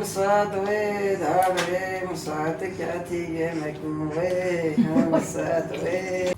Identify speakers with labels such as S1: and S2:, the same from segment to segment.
S1: साथ वे धाड़े साथ क्या थी ये मैं वे हम साथ वे।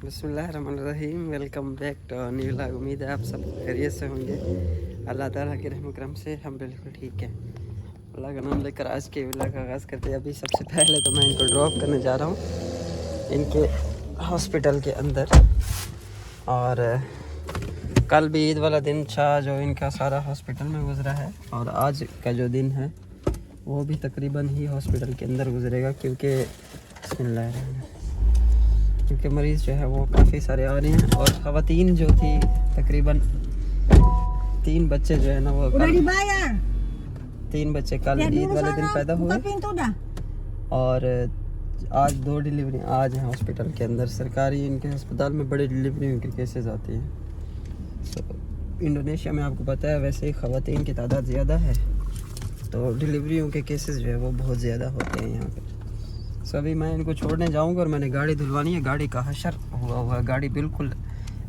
S1: बिस्मिल्लाहिर्रहमानिर्रहीम। Welcome back to new vlog. उम्मीद है आप सब खैरियत से होंगे। अल्लाह ताला के रहम करम से हम बिल्कुल ठीक हैं। अल्लाह का नाम लेकर आज के व्लॉग का आगाज़ करते हैं। अभी सबसे पहले तो मैं इनको ड्रॉप करने जा रहा हूँ इनके हॉस्पिटल के अंदर। और कल भी ईद वाला दिन था जो इनका सारा हॉस्पिटल में गुजरा है, और आज का जो दिन है वो भी तकरीबन ही हॉस्पिटल के अंदर गुजरेगा, क्योंकि मरीज़ जो है वो काफ़ी सारे आ रहे हैं। और ख़वातीन जो थी तकरीबन 3 बच्चे जो है ना वो 3 बच्चे कल ईद वाले दिन पैदा हुए, और आज 2 डिलीवरी आज हैं हॉस्पिटल के अंदर। सरकारी इनके अस्पताल में बड़ी डिलीवरियों के केसेस आते हैं। इंडोनेशिया में आपको पता है वैसे ही ख़वातीन की तादाद ज़्यादा है, तो डिलीवरियों के केसेस जो है वो बहुत ज़्यादा होते हैं यहाँ पे। अभी मैं इनको छोड़ने जाऊँगा और मैंने गाड़ी धुलवानी है। गाड़ी का हशर हुआ है, गाड़ी बिल्कुल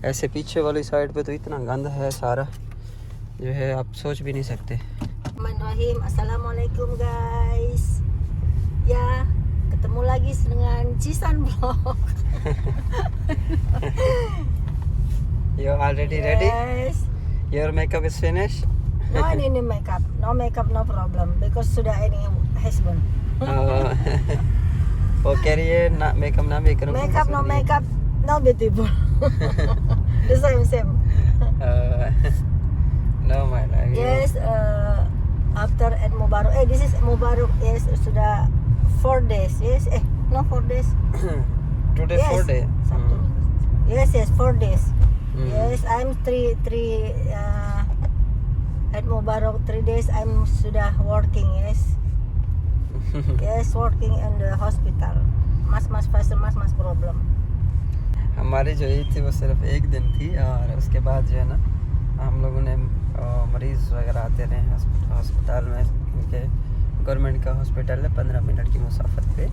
S1: ऐसे पीछे वाली साइड पे तो इतना गंद है सारा जो है आप सोच भी नहीं सकते।
S2: Assalamualaikum guys. Ya, ketemu lagi dengan Cisan Vlog.
S1: You already ready?
S2: Yes.
S1: Your makeup is finished?
S2: No ini makeup. No makeup, no problem. Because sudah ini husband.
S1: कह रही है ना मेकअप ना भी करूँ।
S2: Makeup, no makeup, no beautiful. The same.
S1: No my life.
S2: Yes, after Eid Mubarak. This is Mubarak. Yes, sudah 4 days. Yes, no 4 days.
S1: Today
S2: Yes.
S1: 4 days.
S2: Yes, 4 days. Yes, I'm three Eid Mubarak 3 days. I'm sudah working. Yes, working in the hospital. Mas problem.
S1: हमारी जो ईद थी वो सिर्फ 1 दिन थी, और उसके बाद जो है ना हम लोगों ने मरीज़ वगैरह आते रहे अस्पताल में। इनके गवर्नमेंट का हॉस्पिटल है 15 मिनट की मुसाफत पे।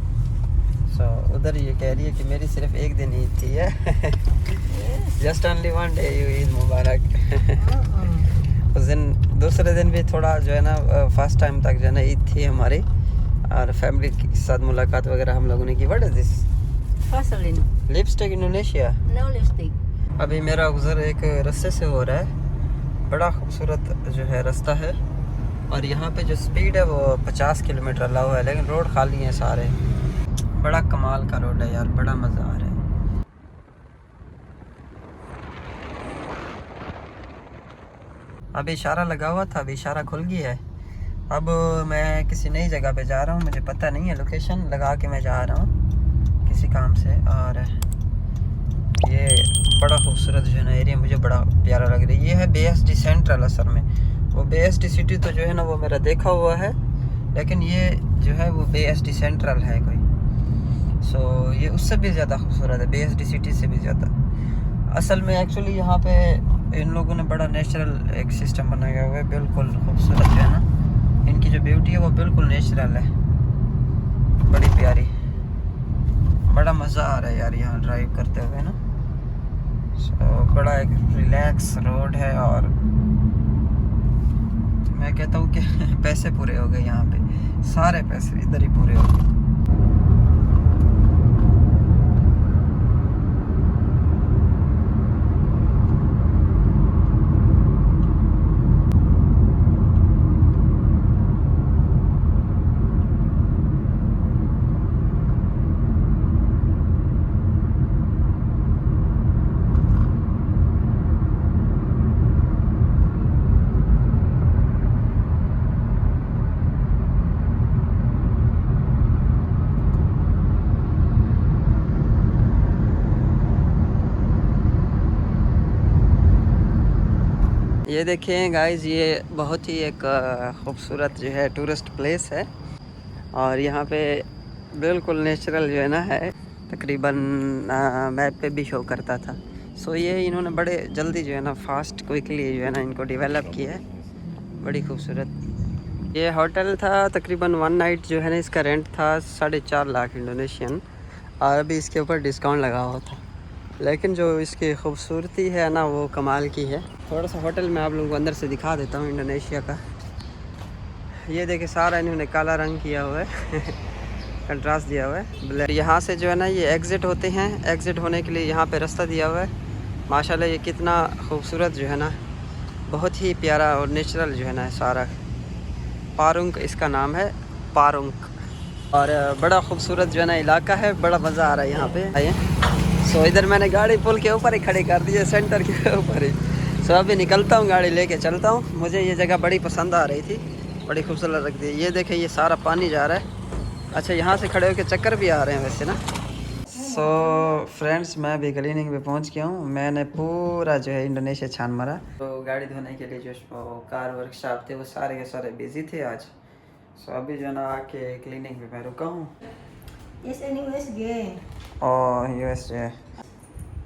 S1: उधर ये कह रही है कि मेरी सिर्फ 1 दिन ईद थी है। Just only 1 day you Eid मुबारक। उस दिन दूसरे दिन भी थोड़ा जो है ना फर्स्ट टाइम तक जो है ना ईद थी हमारी, और फैमिली के साथ मुलाकात वगैरह हम लोगों ने की। What is this?
S2: Vaseline.
S1: Lipstick Indonesia.
S2: No lipstick.
S1: अभी मेरा गुजर एक रास्ते से हो रहा है, बड़ा खूबसूरत जो है रास्ता है, और यहाँ पे जो स्पीड है वो 50 किलोमीटर अलाउ है, लेकिन रोड खाली है सारे। बड़ा कमाल का रोड है यार, बड़ा मज़ा आ रहा है। अभी इशारा लगा हुआ था, अभी इशारा खुल गया है। अब मैं किसी नई जगह पे जा रहा हूँ, मुझे पता नहीं है, लोकेशन लगा के मैं जा रहा हूँ किसी काम से। और ये बड़ा खूबसूरत जो है ना एरिया, मुझे बड़ा प्यारा लग रहा है। ये है BSD सेंट्रल। असल में वो BSD सिटी तो जो है ना वो मेरा देखा हुआ है, लेकिन ये जो है वो BSD सेंट्रल है कोई। ये उससे भी ज़्यादा खूबसूरत है, BSD सिटी से भी ज़्यादा। असल में एक्चुअली यहाँ पे इन लोगों ने बड़ा नेचुरल एक सिस्टम बनाया हुआ है, बिल्कुल खूबसूरत जो है ना। इनकी जो ब्यूटी है वो बिल्कुल नेचुरल है, बड़ी प्यारी। बड़ा मज़ा आ रहा है यार यहाँ ड्राइव करते हुए ना। बड़ा एक रिलैक्स रोड है, और मैं कहता हूँ कि पैसे पूरे हो गए यहाँ पे, सारे पैसे इधर ही पूरे हो गए। ये देखें गाइस, ये बहुत ही एक ख़ूबसूरत जो है टूरिस्ट प्लेस है, और यहाँ पे बिल्कुल नेचुरल जो है ना है, तकरीबन मैप पे भी शो करता था। ये इन्होंने बड़े जल्दी जो है ना फास्ट क्विकली जो है ना इनको डेवलप किया है, बड़ी खूबसूरत। ये होटल था तकरीबन 1 नाइट जो है ना इसका रेंट था 4.5 लाख इंडोनेशियन, और अभी इसके ऊपर डिस्काउंट लगा हुआ था। लेकिन जो इसकी खूबसूरती है ना वो कमाल की है। थोड़ा सा होटल में आप लोगों को अंदर से दिखा देता हूँ इंडोनेशिया का। ये देखिए सारा इन्होंने काला रंग किया हुआ है कंट्रास्ट दिया हुआ है ब्लैक। यहाँ से जो है ना ये एग्ज़िट होते हैं, एग्ज़िट होने के लिए यहाँ पे रास्ता दिया हुआ है। माशाल्लाह ये कितना खूबसूरत जो है ना, बहुत ही प्यारा और नेचुरल जो है ना सारा। पारुंक इसका नाम है, पारुंक। और बड़ा खूबसूरत जो है ना इलाका है, बड़ा मज़ा आ रहा है यहाँ पे। आइए। सो इधर मैंने गाड़ी पुल के ऊपर ही खड़ी कर दी है, सेंटर के ऊपर ही। सो अभी निकलता हूँ, गाड़ी लेके चलता हूँ। मुझे ये जगह बड़ी पसंद आ रही थी, बड़ी खूबसूरत लगती है। ये देखें ये सारा पानी जा रहा है। अच्छा यहाँ से खड़े होकर चक्कर भी आ रहे हैं वैसे ना। सो फ्रेंड्स मैं भी क्लिनिक पे पहुँच गया हूँ। मैंने पूरा जो है इंडोनेशिया छान मारा। तो गाड़ी धोने के लिए जो कार वर्कशॉप थे वो सारे के सारे बिजी थे आज। सो अभी जो है ना आके क्लिनिक पे मैं रुका हूँ।
S2: Yes, any USG.
S1: Oh, USJ.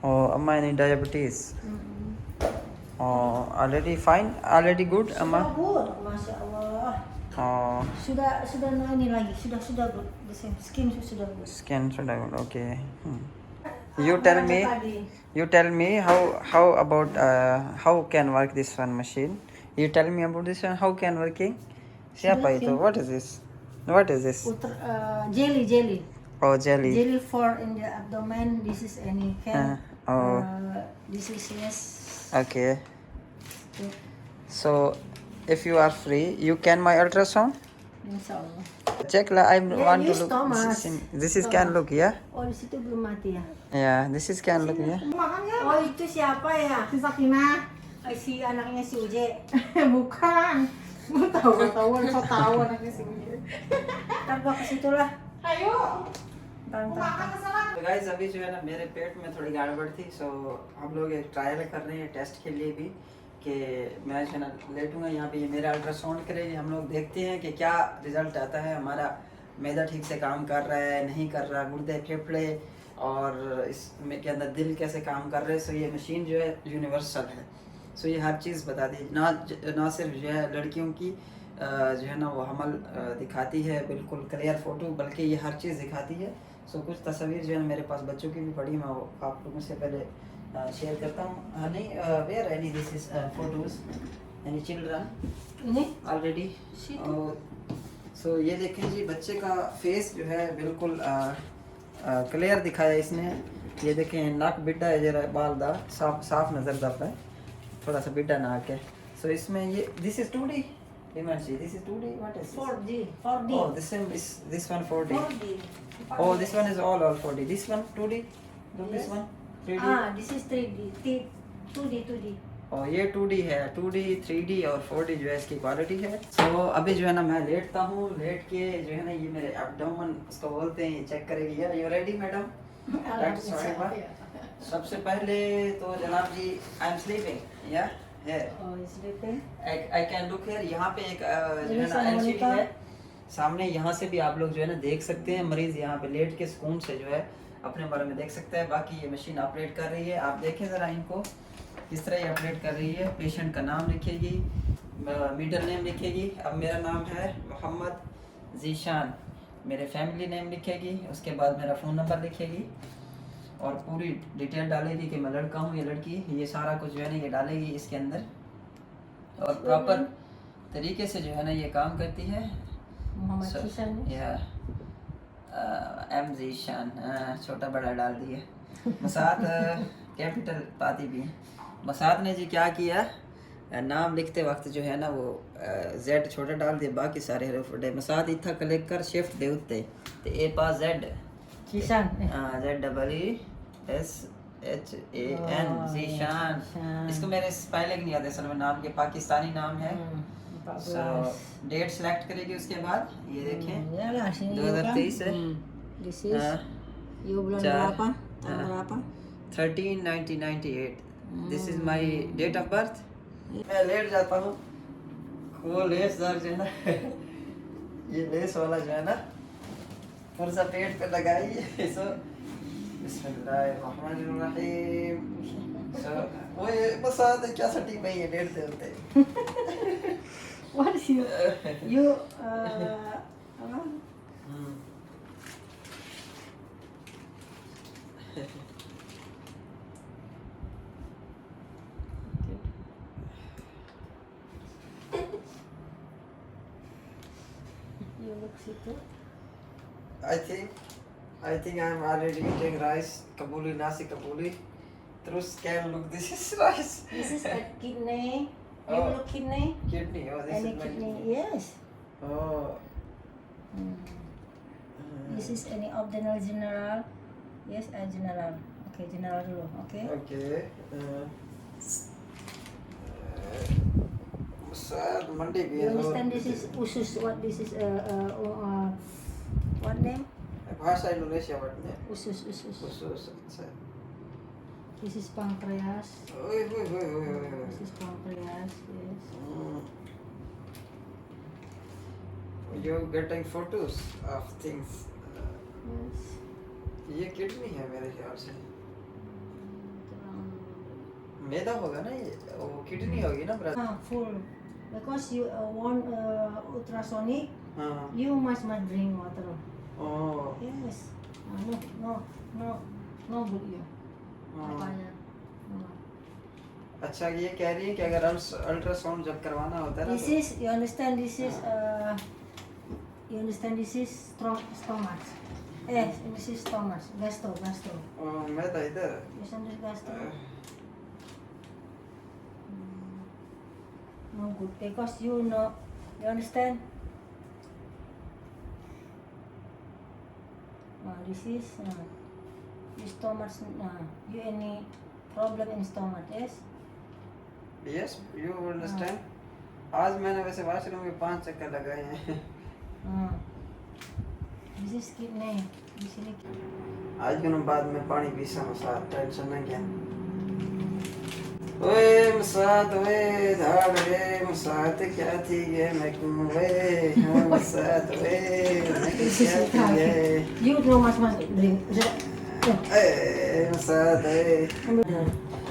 S1: Oh, Amma, any diabetes? Oh, already fine? Already good, Amma?
S2: Sudah good, Masya Allah.
S1: Oh,
S2: Sudah no ini lagi, sudah good. The same skin sudah good.
S1: scan should I good, okay. You tell me how about how can work this one machine? You tell me about this one, how can working? Siapa itu? What is this? What is this?
S2: Jelly.
S1: Oh, jelly.
S2: Jelly for in the abdomen. This is any can.
S1: Oh,
S2: This is yes.
S1: okay. So, if you are free, you can my ultrasound?
S2: Insyaallah.
S1: Check lah, I want to
S2: yes,
S1: look.
S2: Thomas.
S1: This is can look, yeah?
S2: Oh, di situ belum mati ya?
S1: Yeah, this is can look, yeah?
S2: Oh, itu siapa ya? Si Sakina. Si anaknya si Uje. Bukan. Gue tahu anaknya si Uje. Ntar gua ke situ lah. Ayo.
S1: तो guys अभी जो है ना मेरे पेट में थोड़ी गड़बड़ थी। सो हम लोग एक ट्रायल कर रहे हैं टेस्ट के लिए भी, कि मैं जो है ना लेटूंगा यहाँ पे, ये मेरा अल्ट्रासाउंड करेगी। हम लोग देखते हैं कि क्या रिजल्ट आता है, हमारा मैदा ठीक से काम कर रहा है नहीं कर रहा, गुर्दे फेफड़े और इसमें के अंदर दिल कैसे काम कर रहे हैं। सो ये मशीन जो है यूनिवर्सल है। सो ये हर चीज़ बता दी, ना सिर्फ जो है लड़कियों की जो है ना वो हमल दिखाती है बिल्कुल क्लियर फ़ोटो, बल्कि ये हर चीज़ दिखाती है। सो कुछ तस्वीर जो है मेरे पास बच्चों की भी पड़ी, मैं वो आप लोगों से पहले शेयर करता हूँ। नहीं where any this is photos any children
S2: Ini
S1: already. So ये देखें जी बच्चे का फेस जो है बिल्कुल क्लियर दिखाया इसने। ये देखें नाक बिड्डा है, जरा बाल दा साफ नज़र जाता है, थोड़ा सा बिड्डा नाक है। सो इसमें ये this is 2D Imanji, this is 2D, what is this?
S2: 4D.
S1: Oh, this one 4D.
S2: 4D.
S1: Oh, this one is all 4D. This one 2D. Look, this one 3D.
S2: This is 3D. 2D.
S1: Oh, ये 2D है, 2D, 3D और 4D जो है इसकी quality है। So अभी जो है ना मैं लेटता हूँ, लेट के जो है ना ये मेरे एब्डोमेन उसको बोलते हैं, ये चेक करेगी। यार यू रेडी मैडम? सबसे पहले तो जनाब जी आई एम स्लीपिंग या I can look here। यहाँ पे एक जो है ना LCD है सामने, यहाँ से भी आप लोग जो है ना देख सकते हैं। मरीज यहाँ पे लेट के सुकून से जो है अपने बारे में देख सकता है। बाकी ये मशीन ऑपरेट कर रही है, आप देखें ज़रा इनको किस तरह ये ऑपरेट कर रही है। पेशेंट का नाम लिखेगी, मिडल नेम लिखेगी। अब मेरा नाम है मोहम्मद जीशान, मेरे फैमिली नेम लिखेगी, उसके बाद मेरा फ़ोन नंबर लिखेगी और पूरी डिटेल डालेगी कि मैं लड़का हूँ या लड़की। ये सारा कुछ जो है ना ये डालेगी इसके अंदर और प्रॉपर तरीके से जो है ना ये काम करती है। या एम जीशान छोटा बड़ा डाल दिए। मसाद कैपिटल पाती भी। मसाद ने जी क्या किया, नाम लिखते वक्त जो है ना वो जेड छोटा डाल दिया, बाकी सारे हरफ बड़े। मसाद इतना क्लिक कर शिफ्ट दे उत्ते ते ए पास जेड
S2: Kisan.
S1: ZEESHAN जीशान। इसको मेरे स्पेलिंग नहीं आते असल में नाम के, पाकिस्तानी नाम है। डेट सेलेक्ट करेगी उसके बाद ये देखें 2023 है।
S2: This is you bulan berapa? Tahun berapa?
S1: 13/1998। This is my date of birth. मैं लेट जाता हूँ, वो लेसदार जो है ना ये लेस वाला जो है ना थोड़ा सा पेट पे लगाइए। सो बिस्मिल्लाहिर्रहमानिर्रहीम। सो वो ये बस आते क्या सटी पे ये डेढ़ दे होते।
S2: What is you apa? you look situ.
S1: I think I'm already eating rice, Kabuli, nasi Kabuli. Through scan, look, this is rice.
S2: This is a kidney. You
S1: Oh.
S2: look kidney?
S1: Kidney, oh, this
S2: Any
S1: is my
S2: kidney?
S1: kidney.
S2: Yes.
S1: Oh.
S2: This is any optional general. Yes, general. Okay, general dulu. Okay.
S1: Okay. Sad Monday भी
S2: You
S1: है
S2: understand this is usus. What this is? What name?
S1: भाषा Indonesia word में
S2: Usus.
S1: उस अच्छा
S2: This is pancreas.
S1: ओए ओए
S2: This is pancreas. Yes.
S1: You're getting photos of things.
S2: Yes.
S1: ये kidney है मेरे ख्याल से मैदा होगा ना ये वो किडनी होगी ना brother
S2: Full. Because you want ultrasonic,
S1: हाँ
S2: you must drink water.
S1: Oh
S2: Yes. No good you.
S1: हाँ
S2: Apanya? No.
S1: अच्छा ये कह रही है कि अगर अल्ट्रासाउंड जब करवाना होता है ना
S2: This is, you understand this is stomach. Yes, this is stomach. Gastro.
S1: तो मैदा इधर
S2: You understand this gastro? No good because you know, you understand? This is your stomach. You any problem in stomach? Yes.
S1: Yes you understand आज मैंने वैसे washroom में 5 चक्कर लगाए हैं
S2: This is kidney. This is
S1: आज के बाद में पानी पी सकूं टेंशन ना क्या ओए मसाद ओए धाड़ रे मसाद क्या थी ये मैं क्यों वे मसाद ओए क्या थी ये
S2: you know must drink.
S1: ए मसाद ओए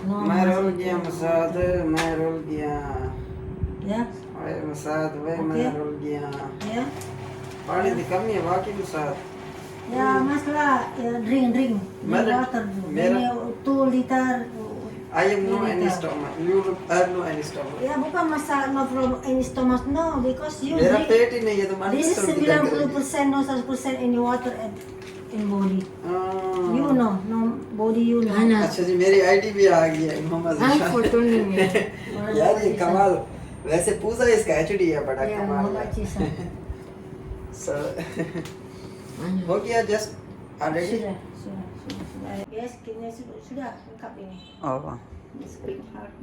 S2: No.
S1: मैं रोल गया मसाद मैं रोल गया
S2: Yeah.
S1: ओए मसाद ओए मैं
S2: Okay.
S1: रोल गया
S2: Yeah.
S1: पानी की कमी है बाकी Masad
S2: Yeah, masalah drink.
S1: Madam,
S2: Water.
S1: Madam.
S2: Ini 2 liter.
S1: I have no
S2: Two
S1: any
S2: liter.
S1: stomach. You look, I have no any stomach.
S2: Ya bukan masalah no from any stomach. No, because you
S1: मेरा
S2: drink.
S1: पेट ही नहीं है तो मन
S2: This is 90% no 100% in water and in body. You know, no body you know.
S1: अच्छा जी मेरी ID भी आ गई है मोहम्मद
S2: हाँ,
S1: ईशान।
S2: फोटो नहीं है।
S1: यार ये कमाल वैसे पूजा इसका एचडी है बड़ा
S2: Ya,
S1: कमाल
S2: Muhammad
S1: है
S2: Cisam.
S1: हो गया just already
S2: Sudah. Yes, kini sudah lengkap ini.
S1: Oh
S2: This big heart.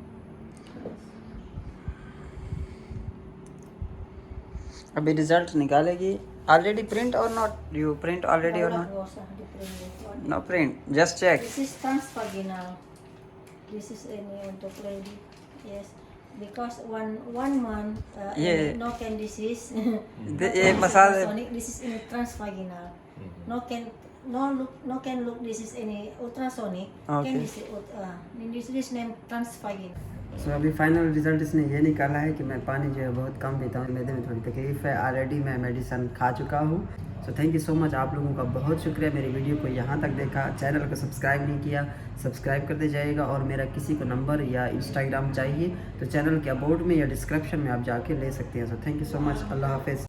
S1: अभी रिजल्ट निकालेगी ऑलरेडी प्रिंट और नॉट यू प्रिंट ऑलरेडी और not
S2: Nggak usah di-print.
S1: No print just check
S2: This is transvaginal. This is ini untuk lady. Yes. Because one month
S1: Yeah.
S2: no can disease.
S1: ये massage
S2: Ultrasonic, this is in transvaginal. No can look this is any ultrasonic.
S1: Okay.
S2: Can this is name transvaginal.
S1: सो अभी final result इसने ये निकाला है कि मैं पानी जो है बहुत कम पीता हूँ मैदे में थोड़ी तकलीफ है ऑलरेडी मैं मेडिसिन खा चुका हूँ सो थैंक यू सो मच आप लोगों का बहुत शुक्रिया मेरी वीडियो को यहाँ तक देखा चैनल को सब्सक्राइब नहीं किया सब्सक्राइब करते जाइएगा और मेरा किसी को नंबर या इंस्टाग्राम चाहिए तो चैनल के अबाउट में या डिस्क्रिप्शन में आप जाके ले सकते हैं so thank you so much अल्लाह हाफिज़